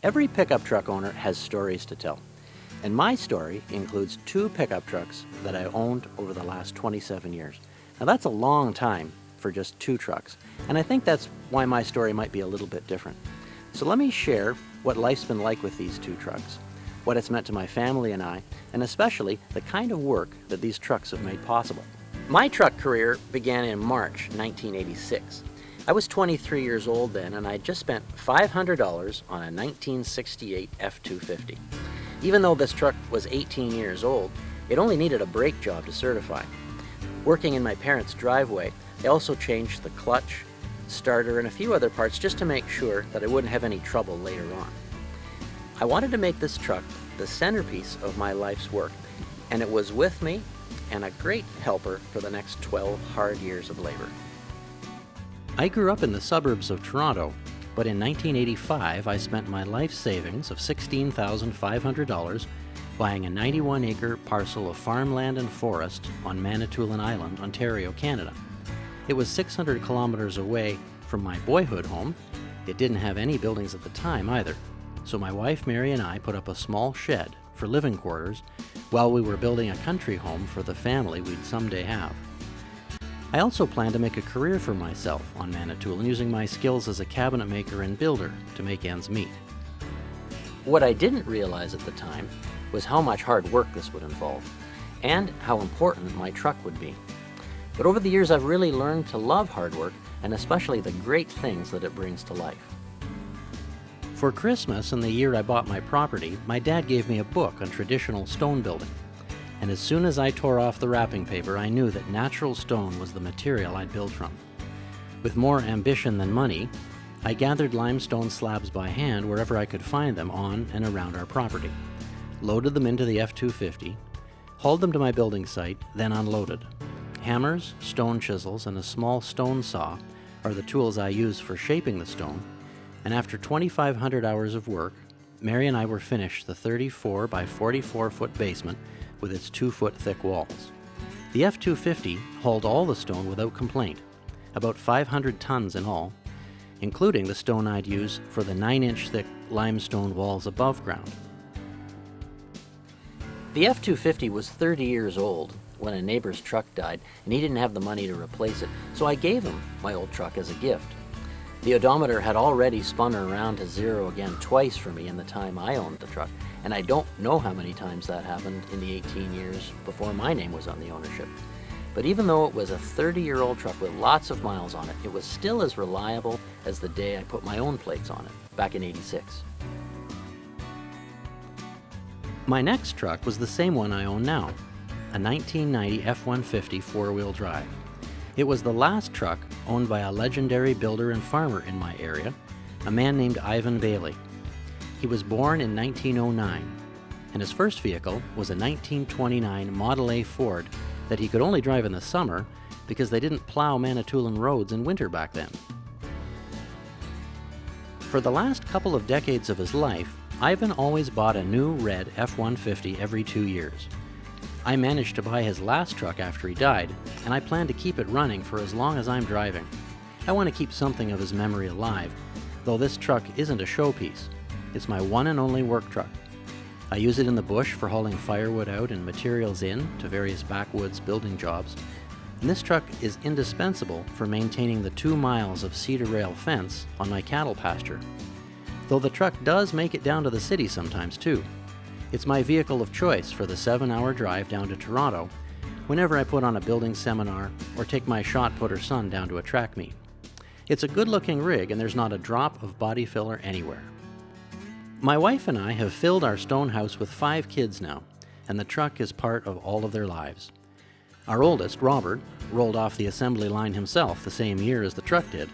Every pickup truck owner has stories to tell, and my story includes 2 pickup trucks that I owned over the last 27 years. Now that's a long time for just 2 trucks, and I think that's why my story might be a little bit different. So let me share what life's been like with these 2 trucks, what it's meant to my family and I, and especially the kind of work that these trucks have made possible. My truck career began in March 1986. I was 23 years old then, and I'd just spent $500 on a 1968 F-150. Even though this truck was 18 years old, it only needed a brake job to certify. Working in my parents' driveway, they also changed the clutch, starter, and a few other parts just to make sure that I wouldn't have any trouble later on. I wanted to make this truck the centerpiece of my life's work, and it was with me and a great helper for the next 12 hard years of labor. I grew up in the suburbs of Toronto, but in 1985 I spent my life savings of $16,500 buying a 91-acre parcel of farmland and forest on Manitoulin Island, Ontario, Canada. It was 600 kilometers away from my boyhood home. It didn't have any buildings at the time either, so my wife Mary and I put up a small shed for living quarters while we were building a country home for the family we'd someday have. I also planned to make a career for myself on Manitoulin using my skills as a cabinet maker and builder to make ends meet. What I didn't realize at the time was how much hard work this would involve, and how important my truck would be. But over the years I've really learned to love hard work, and especially the great things that it brings to life. For Christmas and the year I bought my property, my dad gave me a book on traditional stone building. And as soon as I tore off the wrapping paper, I knew that natural stone was the material I'd build from. With more ambition than money, I gathered limestone slabs by hand wherever I could find them on and around our property, loaded them into the F-250, hauled them to my building site, then unloaded. Hammers, stone chisels, and a small stone saw are the tools I use for shaping the stone, and after 2,500 hours of work, Mary and I were finished the 34 by 44 foot basement with its 2-foot thick walls. The F-250 hauled all the stone without complaint, about 500 tons in all, including the stone I'd use for the 9-inch thick limestone walls above ground. The F-250 was 30 years old when a neighbor's truck died, and he didn't have the money to replace it, so I gave him my old truck as a gift. The odometer had already spun around to zero again twice for me in the time I owned the truck, and I don't know how many times that happened in the 18 years before my name was on the ownership. But even though it was a 30-year-old truck with lots of miles on it, it was still as reliable as the day I put my own plates on it, back in '86. My next truck was the same one I own now, a 1990 F-150 four-wheel drive. It was the last truck owned by a legendary builder and farmer in my area, a man named Ivan Bailey. He was born in 1909, and his first vehicle was a 1929 Model A Ford that he could only drive in the summer because they didn't plow Manitoulin roads in winter back then. For the last couple of decades of his life, Ivan always bought a new red F-150 every 2 years. I managed to buy his last truck after he died, and I plan to keep it running for as long as I'm driving. I want to keep something of his memory alive, though this truck isn't a showpiece. It's my one and only work truck. I use it in the bush for hauling firewood out and materials in to various backwoods building jobs, and this truck is indispensable for maintaining the 2 miles of cedar rail fence on my cattle pasture. Though the truck does make it down to the city sometimes too. It's my vehicle of choice for the 7-hour drive down to Toronto whenever I put on a building seminar or take my shot putter son down to a track meet. It's a good-looking rig, and there's not a drop of body filler anywhere. My wife and I have filled our stone house with 5 kids now, and the truck is part of all of their lives. Our oldest, Robert, rolled off the assembly line himself the same year as the truck did,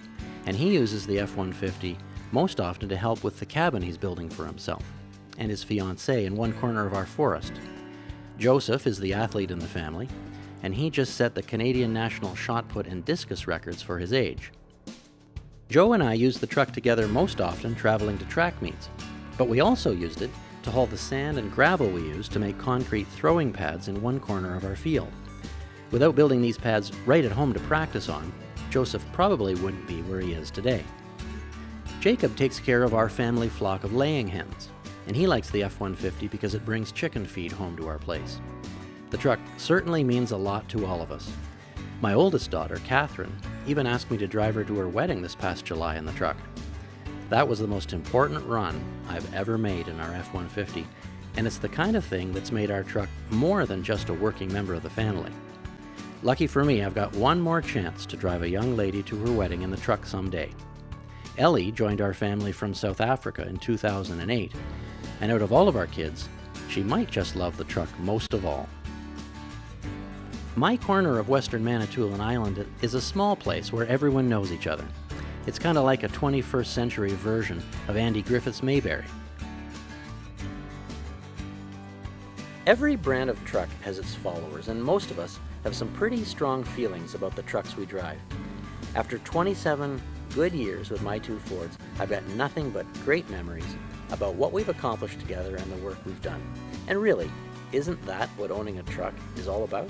and he uses the F-150 most often to help with the cabin he's building for himself and his fiancée in one corner of our forest. Joseph is the athlete in the family, and he just set the Canadian national shot put and discus records for his age. Joe and I use the truck together most often traveling to track meets, but we also used it to haul the sand and gravel we use to make concrete throwing pads in one corner of our field. Without building these pads right at home to practice on, Joseph probably wouldn't be where he is today. Jacob takes care of our family flock of laying hens, and he likes the F-150 because it brings chicken feed home to our place. The truck certainly means a lot to all of us. My oldest daughter, Catherine, even asked me to drive her to her wedding this past July in the truck. That was the most important run I've ever made in our F-150, and it's the kind of thing that's made our truck more than just a working member of the family. Lucky for me, I've got one more chance to drive a young lady to her wedding in the truck someday. Ellie joined our family from South Africa in 2008, and out of all of our kids, she might just love the truck most of all. My corner of Western Manitoulin Island is a small place where everyone knows each other. It's kind of like a 21st century version of Andy Griffith's Mayberry. Every brand of truck has its followers, and most of us have some pretty strong feelings about the trucks we drive. After 27 good years with my two Fords, I've got nothing but great memories about what we've accomplished together and the work we've done. And really, isn't that what owning a truck is all about?